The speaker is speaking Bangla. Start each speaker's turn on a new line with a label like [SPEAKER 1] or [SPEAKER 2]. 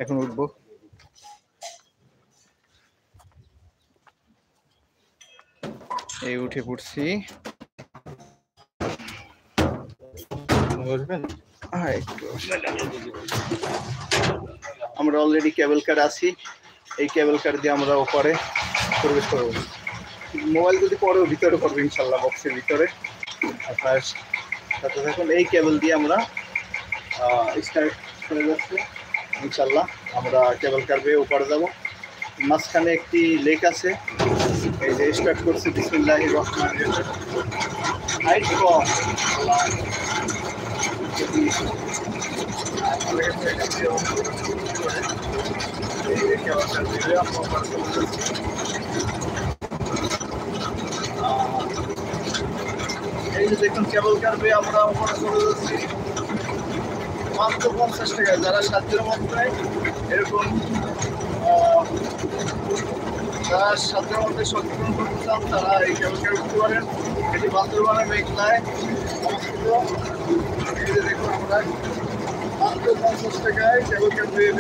[SPEAKER 1] এখন উঠবো। এই উঠে পড়ছি। আমরা অলরেডি কেবল কার আছি। এই কেবল কার দিয়ে আমরা ওপারে প্রবেশ করবো। মোবাইল যদি পরেও ভিতরে করবো ইনশাল্লাহ, বক্সের ভিতরে। আপনার সাথে থাকুন। এই কেবল দিয়ে আমরা স্টার্ট করে যাচ্ছে ইনশাল্লাহ। আমরা কেবল কার বেয়ে ওপারে যাবো। মাঝখানে একটি লেক আছে, এই যে স্টার্ট করছি বিসমিল্লাহির রহমানির রহিম। হাইট কম এই যে দেখুন কেবল কার বেয়ে আমরা ওপরে চলে যাচ্ছি মাত্র 50 টাকা। যারা সাধ্যের মধ্যে এরকম যারা সাধ্যের মধ্যে সচেতন করতে চান তারা এই কেবল কার উঠতে পারেন। এটি বান্দরবানে মেঘলায় অবস্থিত। এই যে দেখুন আমরা মাত্র 50 টাকায় কেবল কার বেয়ে